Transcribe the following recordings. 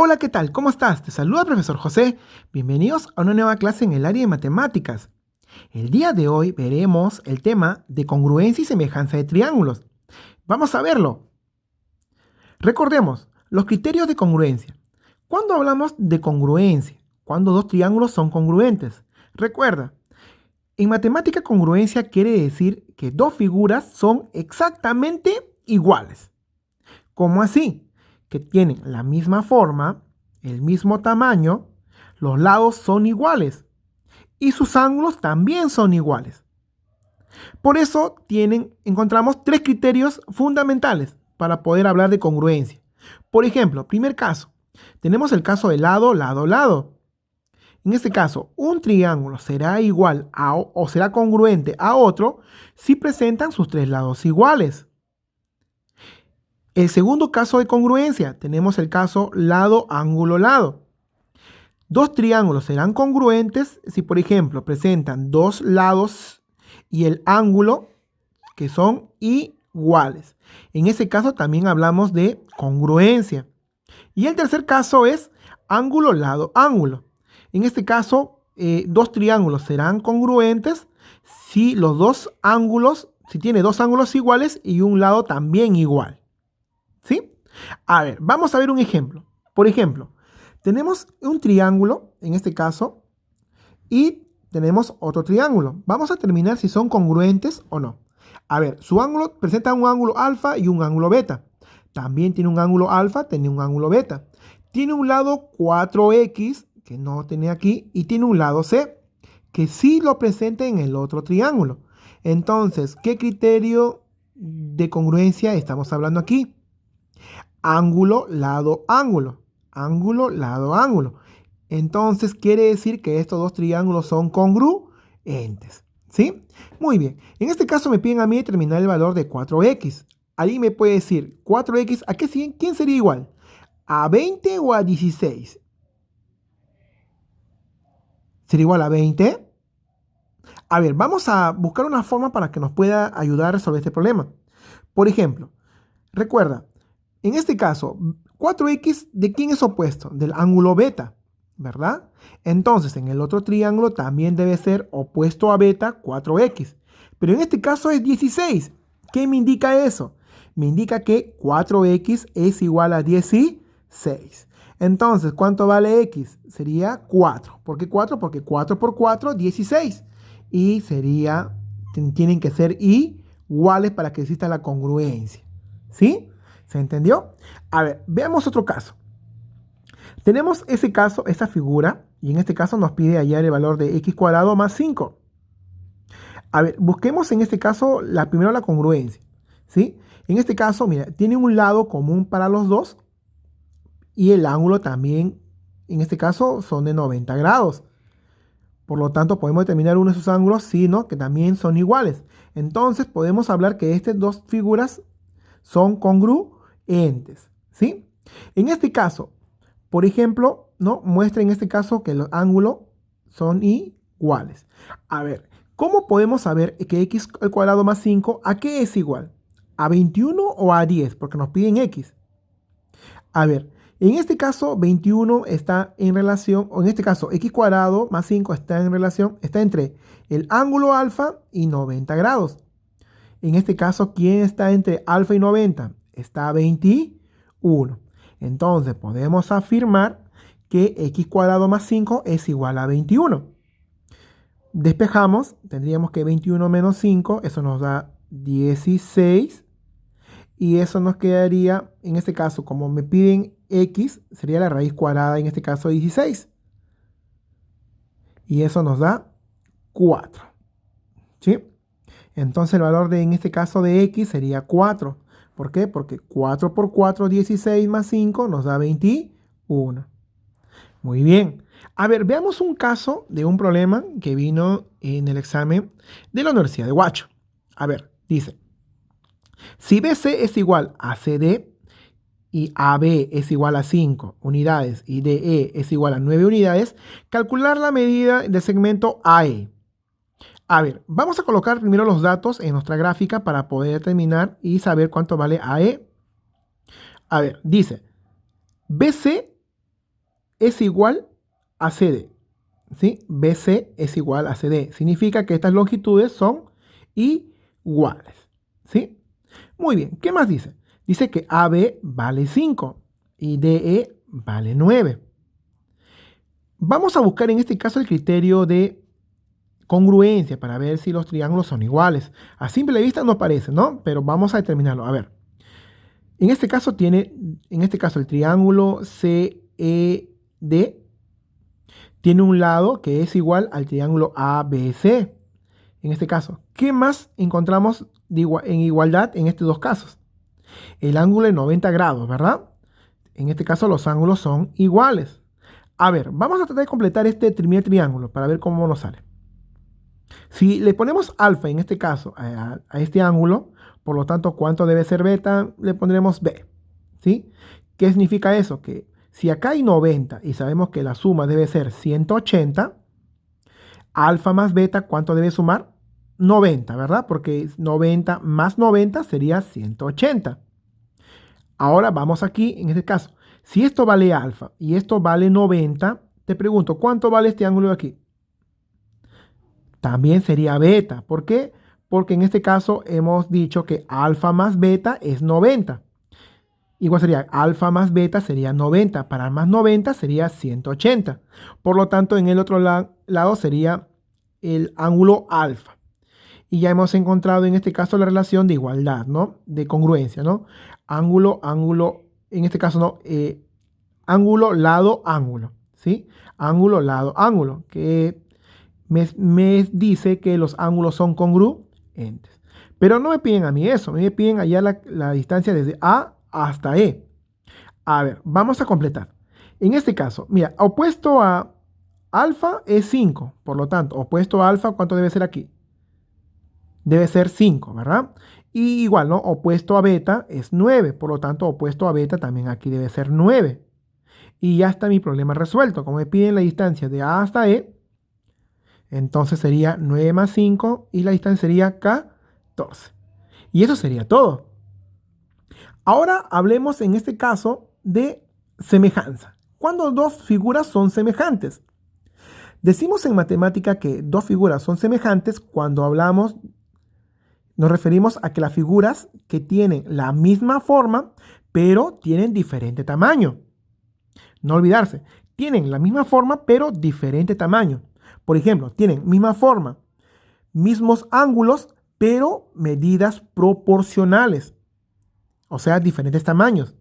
Hola, ¿qué tal? ¿Cómo estás? Te saluda el profesor José. Bienvenidos a una nueva clase en el área de matemáticas. El día de hoy veremos el tema de congruencia y semejanza de triángulos. Vamos a verlo. Recordemos los criterios de congruencia. ¿Cuándo hablamos de congruencia? Cuando dos triángulos son congruentes. Recuerda, en matemática congruencia quiere decir que dos figuras son exactamente iguales. ¿Cómo así? Que tienen la misma forma, el mismo tamaño, los lados son iguales y sus ángulos también son iguales. Por eso encontramos tres criterios fundamentales para poder hablar de congruencia. Por ejemplo, primer caso, tenemos el caso de lado, lado, lado. En este caso, un triángulo será igual o será congruente a otro si presentan sus tres lados iguales. El segundo caso de congruencia, tenemos el caso lado, ángulo, lado. Dos triángulos serán congruentes si, por ejemplo, presentan dos lados y el ángulo que son iguales. En ese caso también hablamos de congruencia. Y el tercer caso es ángulo, lado, ángulo. En este caso, dos triángulos serán congruentes si si tiene dos ángulos iguales y un lado también igual. ¿Sí? A ver, vamos a ver un ejemplo. Por ejemplo, tenemos un triángulo, en este caso, y tenemos otro triángulo. Vamos a determinar si son congruentes o no. A ver, su ángulo presenta un ángulo alfa y un ángulo beta. También tiene un ángulo alfa, tiene un ángulo beta. Tiene un lado 4x, que no tiene aquí, y tiene un lado C, que sí lo presenta en el otro triángulo. Entonces, ¿qué criterio de congruencia estamos hablando aquí? Ángulo, lado, ángulo. Ángulo, lado, ángulo. Entonces quiere decir que estos dos triángulos son congruentes. ¿Sí? Muy bien. En este caso me piden a mí determinar el valor de 4x. Ahí me puede decir 4x, ¿a qué siguen? ¿Quién sería igual? ¿A 20 o a 16? ¿Sería igual a 20? A ver, vamos a buscar una forma para que nos pueda ayudar a resolver este problema. Por ejemplo, recuerda, en este caso, 4x, ¿de quién es opuesto? Del ángulo beta, ¿verdad? Entonces, en el otro triángulo también debe ser opuesto a beta 4x. Pero en este caso es 16. ¿Qué me indica eso? Me indica que 4x es igual a 16. Entonces, ¿cuánto vale x? Sería 4. ¿Por qué 4? Porque 4 por 4, 16. Y tienen que ser iguales para que exista la congruencia. ¿Sí? ¿Se entendió? A ver, veamos otro caso. Tenemos ese caso, esta figura, y en este caso nos pide hallar el valor de x cuadrado más 5. A ver, busquemos en este caso primero la congruencia, ¿sí? En este caso, mira, tiene un lado común para los dos y el ángulo también, en este caso, son de 90 grados. Por lo tanto, podemos determinar uno de sus ángulos, sino que también son iguales. Entonces, podemos hablar que estas dos figuras son congruentes, ¿sí? En este caso, por ejemplo, ¿no? Muestra en este caso que los ángulos son iguales. A ver, ¿cómo podemos saber que x al cuadrado más 5 a qué es igual? ¿A 21 o a 10? Porque nos piden x. A ver, en este caso 21 está en relación, o en este caso x cuadrado más 5 está en relación, está entre el ángulo alfa y 90 grados. En este caso, ¿quién está entre alfa y 90? Está a 21. Entonces, podemos afirmar que x cuadrado más 5 es igual a 21. Despejamos, tendríamos que 21 menos 5, eso nos da 16. Y eso nos quedaría, en este caso, como me piden x, sería la raíz cuadrada, en este caso 16. Y eso nos da 4. ¿Sí? Entonces el valor en este caso de x sería 4. ¿Por qué? Porque 4 por 4, 16 más 5 nos da 21. Muy bien. A ver, veamos un caso de un problema que vino en el examen de la Universidad de Huacho. A ver, dice, si BC es igual a CD y AB es igual a 5 unidades y DE es igual a 9 unidades, calcular la medida del segmento AE. A ver, vamos a colocar primero los datos en nuestra gráfica para poder determinar y saber cuánto vale AE. A ver, dice, BC es igual a CD. ¿Sí? BC es igual a CD. Significa que estas longitudes son iguales. ¿Sí? Muy bien. ¿Qué más dice? Dice que AB vale 5 y DE vale 9. Vamos a buscar en este caso el criterio de congruencia para ver si los triángulos son iguales. A simple vista no parece, ¿no? Pero vamos a determinarlo. A ver. En este caso el triángulo CED tiene un lado que es igual al triángulo ABC. En este caso, ¿qué más encontramos en igualdad en estos dos casos? El ángulo de 90 grados, ¿verdad? En este caso los ángulos son iguales. A ver, vamos a tratar de completar este primer triángulo para ver cómo nos sale. Si le ponemos alfa en este caso a este ángulo, por lo tanto, ¿cuánto debe ser beta? Le pondremos B. ¿Sí? ¿Qué significa eso? Que si acá hay 90 y sabemos que la suma debe ser 180, alfa más beta, ¿cuánto debe sumar? 90, ¿verdad? Porque 90 más 90 sería 180. Ahora vamos aquí, en este caso, si esto vale alfa y esto vale 90, te pregunto, ¿cuánto vale este ángulo de aquí? También sería beta. ¿Por qué? Porque en este caso hemos dicho que alfa más beta es 90. Igual sería alfa más beta sería 90. Para más 90 sería 180. Por lo tanto, en el otro lado sería el ángulo alfa. Y ya hemos encontrado en este caso la relación de igualdad, ¿no? De congruencia, ¿no? Ángulo, ángulo, en este caso, ¿no? Ángulo, lado, ángulo, ¿sí? Ángulo, lado, ángulo, que me dice que los ángulos son congruentes. Pero no me piden a mí eso, me piden allá la distancia desde A hasta E. A ver, vamos a completar. En este caso, mira, opuesto a alfa es 5, por lo tanto, opuesto a alfa, ¿cuánto debe ser aquí? Debe ser 5, ¿verdad? Y igual, ¿no? Opuesto a beta es 9, por lo tanto, opuesto a beta también aquí debe ser 9. Y ya está mi problema resuelto. Como me piden la distancia de A hasta E, entonces sería 9 más 5 y la distancia sería 14. Y eso sería todo. Ahora hablemos en este caso de semejanza. Cuando dos figuras son semejantes. Decimos en matemática que dos figuras son semejantes cuando nos referimos a que las figuras que tienen la misma forma, pero tienen diferente tamaño. No olvidarse, tienen la misma forma, pero diferente tamaño. Por ejemplo, tienen misma forma, mismos ángulos, pero medidas proporcionales. O sea, diferentes tamaños.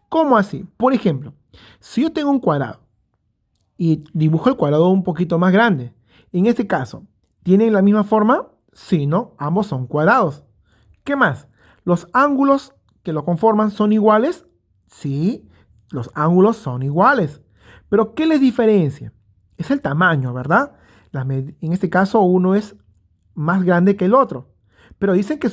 ¿Cómo así? Por ejemplo, si yo tengo un cuadrado y dibujo el cuadrado un poquito más grande, en este caso, ¿tienen la misma forma? Sí, ¿no? Ambos son cuadrados. ¿Qué más? ¿Los ángulos que lo conforman son iguales? Sí, los ángulos son iguales. Pero ¿qué les diferencia? Es el tamaño, ¿verdad? En este caso, uno es más grande que el otro. Pero dicen que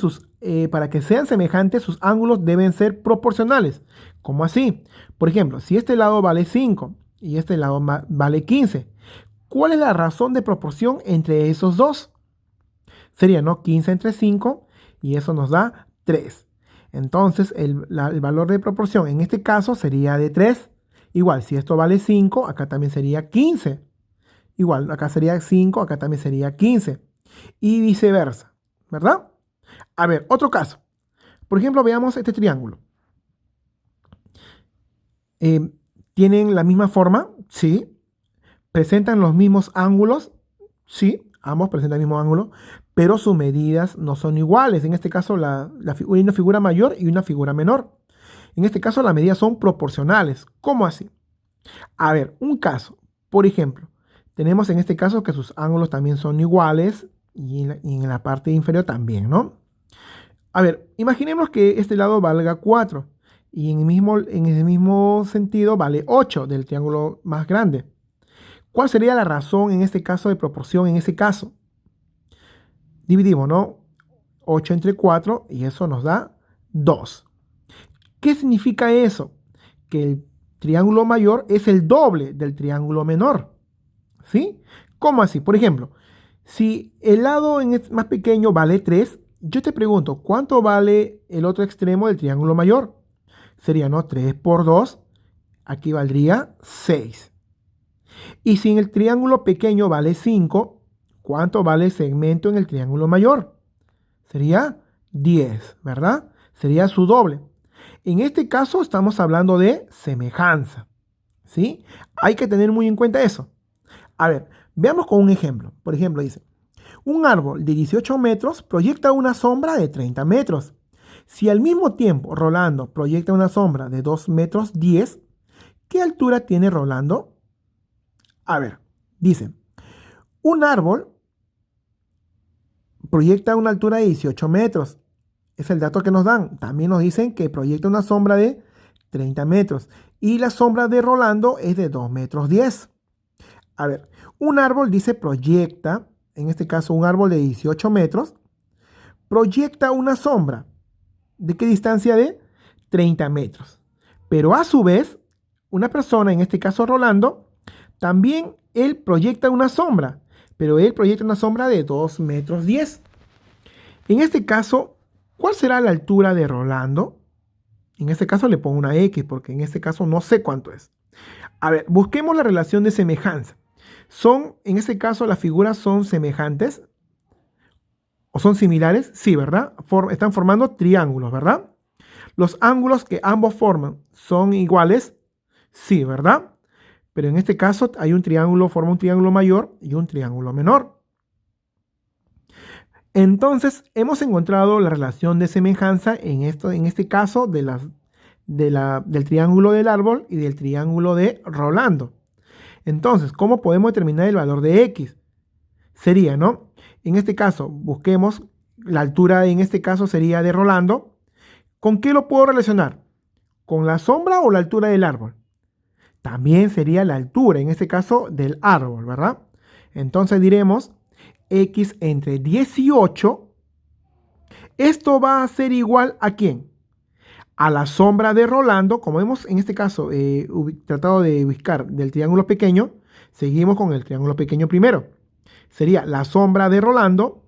para que sean semejantes, sus ángulos deben ser proporcionales. ¿Cómo así? Por ejemplo, si este lado vale 5 y este lado vale 15, ¿cuál es la razón de proporción entre esos dos? Sería, ¿no? 15 entre 5 y eso nos da 3. Entonces, el valor de proporción en este caso sería de 3. Igual, si esto vale 5, acá también sería 15. Igual, acá sería 5, acá también sería 15. Y viceversa, ¿verdad? A ver, otro caso. Por ejemplo, veamos este triángulo. ¿Tienen la misma forma? Sí. ¿Presentan los mismos ángulos? Sí, ambos presentan el mismo ángulo, pero sus medidas no son iguales. En este caso, hay una figura mayor y una figura menor. En este caso, las medidas son proporcionales. ¿Cómo así? A ver, un caso. Por ejemplo, tenemos en este caso que sus ángulos también son iguales y en la parte inferior también, ¿no? A ver, imaginemos que este lado valga 4 y en el mismo sentido vale 8 del triángulo más grande. ¿Cuál sería la razón en este caso de proporción en ese caso? Dividimos, ¿no? 8 entre 4 y eso nos da 2. ¿Qué significa eso? Que el triángulo mayor es el doble del triángulo menor. ¿Sí? ¿Cómo así? Por ejemplo, si el lado más pequeño vale 3, yo te pregunto, ¿cuánto vale el otro extremo del triángulo mayor? Sería, ¿no? 3 por 2, aquí valdría 6. Y si en el triángulo pequeño vale 5, ¿cuánto vale el segmento en el triángulo mayor? Sería 10, ¿verdad? Sería su doble. En este caso estamos hablando de semejanza, ¿sí? Hay que tener muy en cuenta eso. A ver, veamos con un ejemplo. Por ejemplo, dice, un árbol de 18 metros proyecta una sombra de 30 metros. Si al mismo tiempo Rolando proyecta una sombra de 2 metros 10, ¿qué altura tiene Rolando? A ver, dice, un árbol proyecta una altura de 18 metros. Es el dato que nos dan. También nos dicen que proyecta una sombra de 30 metros. Y la sombra de Rolando es de 2 metros 10. A ver, un árbol dice proyecta, en este caso un árbol de 18 metros, proyecta una sombra. ¿De qué distancia? De 30 metros. Pero a su vez, una persona, en este caso Rolando, también él proyecta una sombra, pero él proyecta una sombra de 2 metros 10. En este caso, ¿cuál será la altura de Rolando? En este caso le pongo una X porque en este caso no sé cuánto es. A ver, busquemos la relación de semejanza. En este caso las figuras son semejantes o son similares, sí, ¿verdad? Están formando triángulos, ¿verdad? Los ángulos que ambos forman son iguales, sí, ¿verdad? Pero en este caso hay un triángulo, forma un triángulo mayor y un triángulo menor. Entonces, hemos encontrado la relación de semejanza en este caso del triángulo del árbol y del triángulo de Rolando. Entonces, ¿cómo podemos determinar el valor de X? Sería, ¿no? En este caso, busquemos la altura, en este caso sería de Rolando. ¿Con qué lo puedo relacionar? ¿Con la sombra o la altura del árbol? También sería la altura, en este caso, del árbol, ¿verdad? Entonces diremos X entre 18. Esto va a ser igual ¿a quién? A la sombra de Rolando. Como hemos en este caso tratado de buscar del triángulo pequeño, seguimos con el triángulo pequeño primero. Sería la sombra de Rolando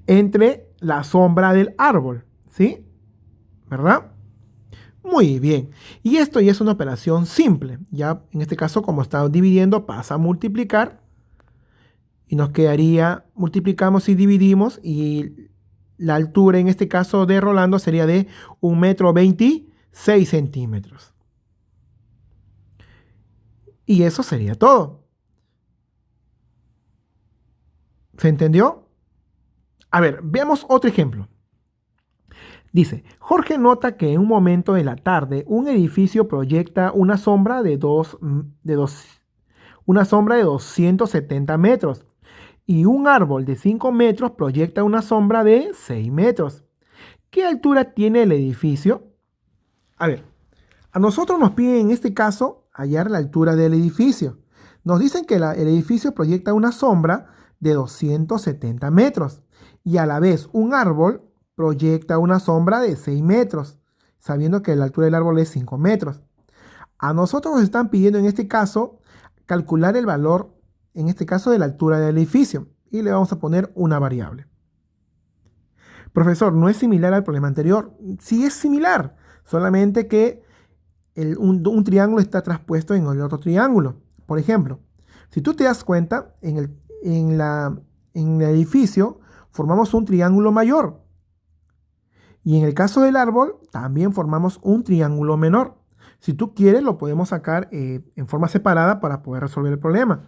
entre la sombra del árbol, ¿sí? ¿Verdad? Muy bien. Y esto ya es una operación simple. Ya en este caso, como está dividiendo, pasa a multiplicar. Y nos quedaría, multiplicamos y dividimos. Y la altura en este caso de Rolando sería de 1,26 m. Y eso sería todo. ¿Se entendió? A ver, veamos otro ejemplo. Dice, Jorge nota que en un momento de la tarde un edificio proyecta una sombra una sombra de 270 metros y un árbol de 5 metros proyecta una sombra de 6 metros. ¿Qué altura tiene el edificio? A ver, a nosotros nos piden en este caso hallar la altura del edificio. Nos dicen que el edificio proyecta una sombra de 270 metros y a la vez un árbol proyecta una sombra de 6 metros, sabiendo que la altura del árbol es 5 metros. A nosotros nos están pidiendo en este caso calcular el valor, en este caso de la altura del edificio, y le vamos a poner una variable. Profesor, ¿no es similar al problema anterior? Sí es similar, solamente que un triángulo está traspuesto en el otro triángulo. Por ejemplo, si tú te das cuenta, en el edificio formamos un triángulo mayor. Y en el caso del árbol, también formamos un triángulo menor. Si tú quieres, lo podemos sacar en forma separada para poder resolver el problema.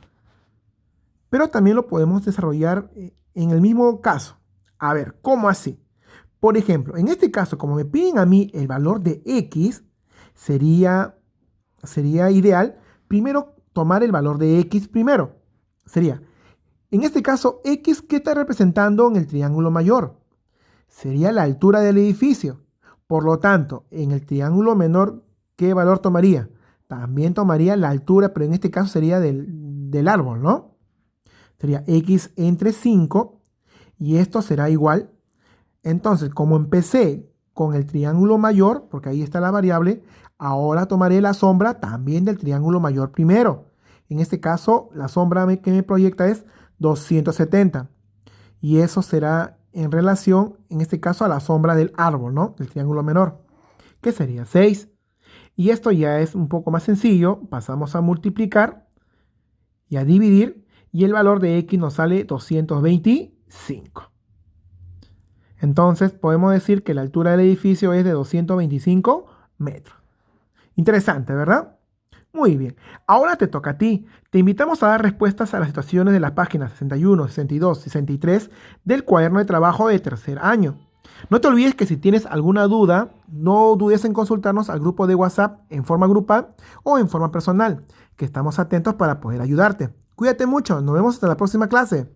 Pero también lo podemos desarrollar en el mismo caso. A ver, ¿cómo así? Por ejemplo, en este caso, como me piden a mí el valor de X, sería ideal primero tomar el valor de X primero. Sería, en este caso, X, ¿qué está representando en el triángulo mayor? Sería la altura del edificio. Por lo tanto, en el triángulo menor, ¿qué valor tomaría? También tomaría la altura, pero en este caso sería del árbol, ¿no? Sería X entre 5 y esto será igual. Entonces, como empecé con el triángulo mayor, porque ahí está la variable, ahora tomaré la sombra también del triángulo mayor primero. En este caso, la sombra que me proyecta es 270. Y eso será en relación, en este caso, a la sombra del árbol, ¿no? Del triángulo menor, que sería 6. Y esto ya es un poco más sencillo. Pasamos a multiplicar y a dividir. Y el valor de x nos sale 225. Entonces podemos decir que la altura del edificio es de 225 metros. Interesante, ¿verdad? Muy bien. Ahora te toca a ti. Te invitamos a dar respuestas a las situaciones de las páginas 61, 62, 63 del cuaderno de trabajo de tercer año. No te olvides que si tienes alguna duda, no dudes en consultarnos al grupo de WhatsApp en forma grupal o en forma personal, que estamos atentos para poder ayudarte. Cuídate mucho. Nos vemos hasta la próxima clase.